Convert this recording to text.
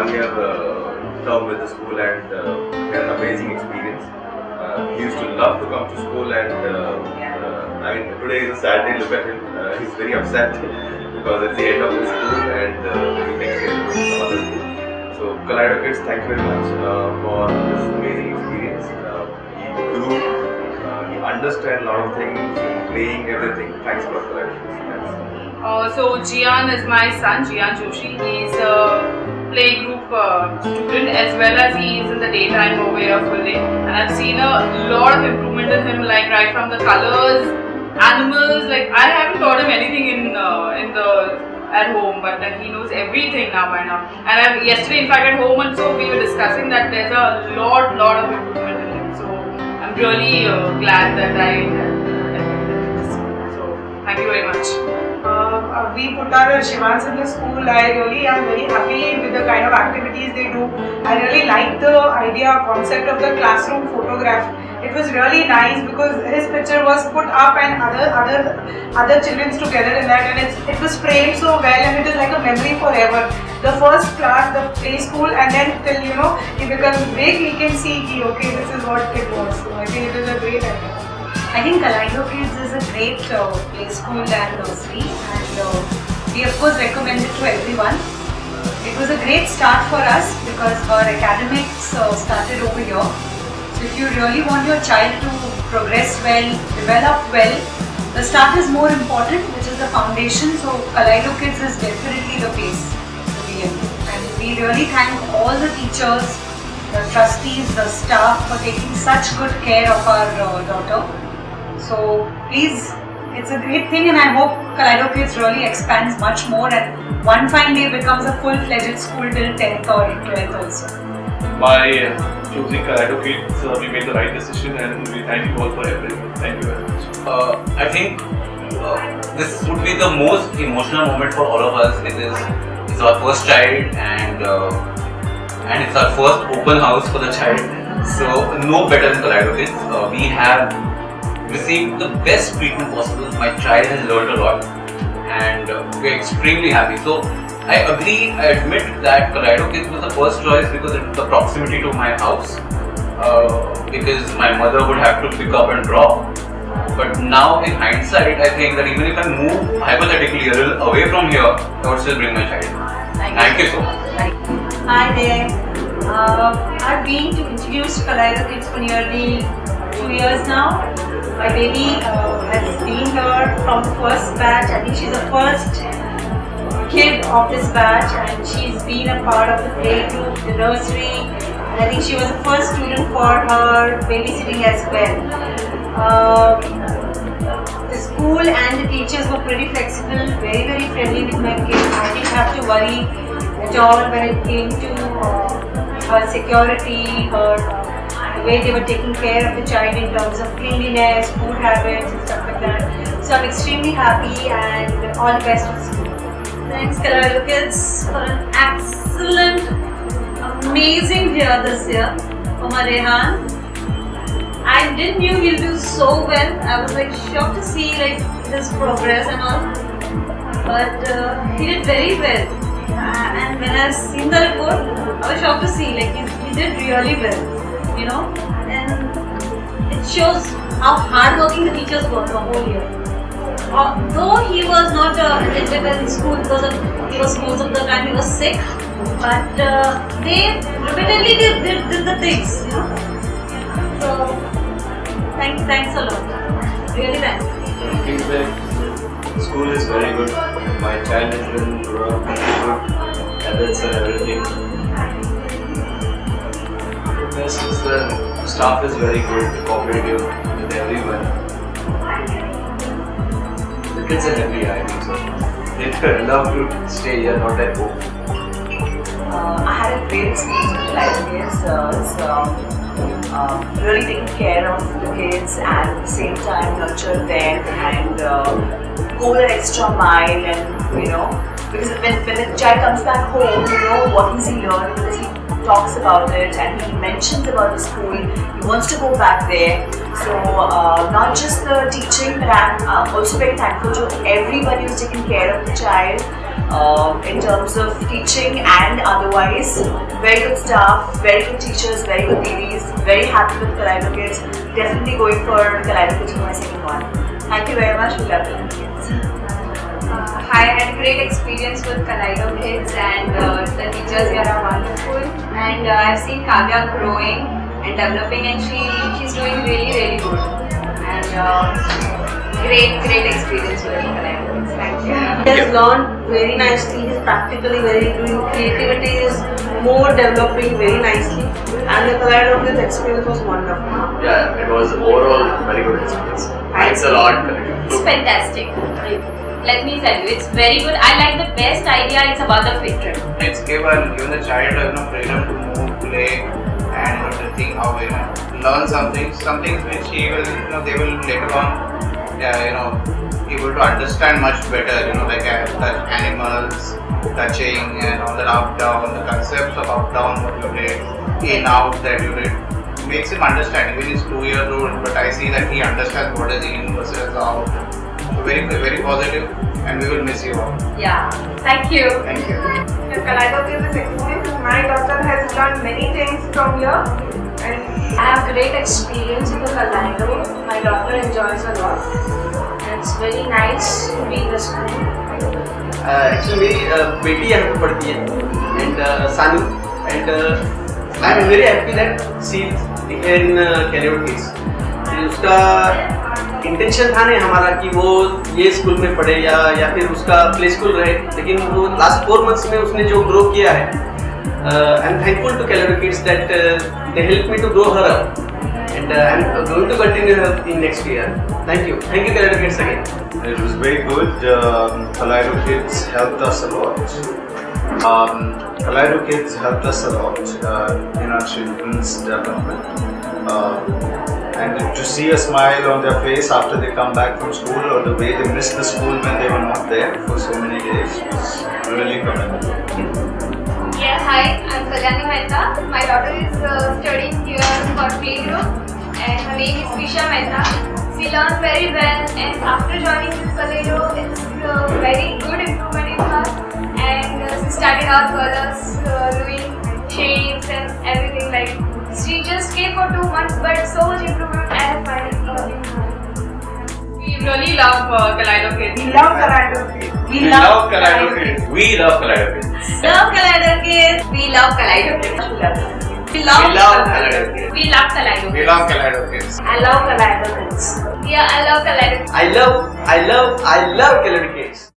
1 year term with the school and had an amazing experience. He used to love to come to school and I mean today is a sad day. Look at him. He's very upset because it's the end of the school and next year to some other school. So Kaleido Kids, thank you very much for this amazing experience. He grew, he understand a lot of things, playing everything. Thanks for Kaleido Kids. So Jian is my son, Jian Joshi. He's a playgroup student as well as he is in the daytime over here full day. And I've seen a lot of improvement in him, like right from the colors, animals. Like I haven't taught him anything in the at home, but then he knows everything now by now. And yesterday, in fact, at home and so we were discussing that there's a lot of improvement in him. So I'm really glad that I this. So thank you very much. We put our Shivans in the school. I really am very happy with the kind of activities they do. I really like the concept of the classroom photograph. It was really nice because his picture was put up and other children's together in that, and it was framed so well and it is like a memory forever. The first class, the play school, and then till he becomes big, he can see okay, this is what it was. So I think it is a great idea. I think Kaleido Kids is a great play school and nursery, and we of course recommend it to everyone. It was a great start for us because our academics started over here. So if you really want your child to progress well, develop well, the start is more important, which is the foundation. So Kaleido Kids is definitely the place to be in. And we really thank all the teachers, the trustees, the staff for taking such good care of our daughter. So please, it's a great thing, and I hope Kaleido Kids really expands much more and one fine day becomes a full-fledged school till 10th or 12th also. By choosing Kaleido Kids, we made the right decision, and we thank you all for everything. Thank you very much. I think this would be the most emotional moment for all of us. It's our first child, and it's our first open house for the child. So no better than Kaleido Kids. We have received the best treatment possible. My child has learned a lot, and we're extremely happy. So I admit that Kaleido Kids was the first choice because of the proximity to my house. Because my mother would have to pick up and drop. But now in hindsight, I think that even if I move hypothetically a little away from here, I would still bring my child. Thank you so much. Hi there. I've been to introduce Kaleido Kids for nearly 2 years now. My baby has been here from the first batch. I think she's the first kid of this batch, and she's been a part of the playgroup, the nursery, and I think she was the first student for her babysitting as well. The school and the teachers were pretty flexible, very friendly with my kids. I didn't have to worry at all when it came to her security, the way they were taking care of the child in terms of cleanliness, food habits and stuff like that. So I'm extremely happy, and all the best to the school. Thanks Kaleido Kids for an excellent, amazing year this year. Omar Rehan, I didn't knew he'll do so well. I was like shocked to see like his progress and all, but he did very well. And when I seen the report, I was shocked to see like he did really well. And it shows how hardworking the teachers were the whole year. Though he was not eligible in school because he was most of the time he was sick, but they repeatedly did the things, So thanks a lot. Really thanks. Feedback. School is very good. My child has been good, habits and everything. Best is the staff is very good, cooperative with everyone. The kids are happy, I think so. They love to stay here, not at home. I had a great experience with Kaleido Kids. It's really taking care of the kids and at the same time nurture them and go that extra mile, and because when the child comes back home, what has he learned, because he talks about it and he mentions about the school, he wants to go back there. So not just the teaching, but I'm also very thankful to everybody who's taken care of the child. in terms of teaching and otherwise. Very good staff, very good teachers, very good TVs. Very happy with Kaleido Kids. Definitely going for Kaleido Kids for my second one. Thank you very much. We love Kaleido Kids. I had great experience with Kaleido Kids and the teachers here are wonderful. And I've seen Kavya growing and developing, and she's doing really good. And great experience with Kaleido Kids. Thank you. He has learned very nicely. He's practically very doing creativity is more developing very nicely. And the Kaleido Kids experience was wonderful. Yeah, it was overall very good experience. Thanks a lot, Kaleido. It's fantastic. Let me tell you, it's very good. I like the best idea is about the fit trip. It's given the child freedom to move, play, and to think how learn some things which he will they will later on able to understand much better. Like touch animals, touching and all that up down, the concepts of up down what you did, in out that you did. Makes him understand. Even he's 2 years old, but I see that he understands what is in versus out. So very positive, and we will miss you all. Yeah. Thank you. Thank you. The Kaleido Kids is excellent. My daughter has learned many things from here, and I have great experience in the Kaleido. My daughter enjoys a lot. And it's very nice to be in the school. Actually मेरी बेटी यहाँ पे पढ़ती है and सानू and I am very happy that she in Kaleido Kids. उसका intention था नहीं हमारा कि वो ये स्कूल में पढ़े या फिर उसका प्ले स्कूल रहे, लेकिन वो लास्ट 4 मंथ्स में उसने जो ग्रो किया है, I am thankful to Kaleido Kids that they helped me to grow her up and I am going to continue her in next year. Thank you Kaleido Kids again. It was very good. Kaleido Kids helped us a lot. Kaleido Kids helped us a lot in our children's development. And to see a smile on their face after they come back from school, or the way they miss the school when they were not there for so many days, was really commendable. Yeah, hi, I'm Kalyani Mehta. My daughter is studying here for playgroup and her name is Fisha Mehta. She learned very well, and after joining this Kaleido, it's very good improvement in her, and she started out colors, doing shapes and everything. Like she just came for 2 months, but so much improvement I have finally seen. We really love Kaleido Kids. we love Kaleido Kids. We love Kaleido Kids. We love Kaleido Kids. Love Kaleido Kids. We love Kaleido Kids. We love Kaleido Kids. We love Kaleido Kids. We love Kaleido Kids. I love Kaleido Kids. Yeah, I love Kaleido Kids. I love Kaleido Kids.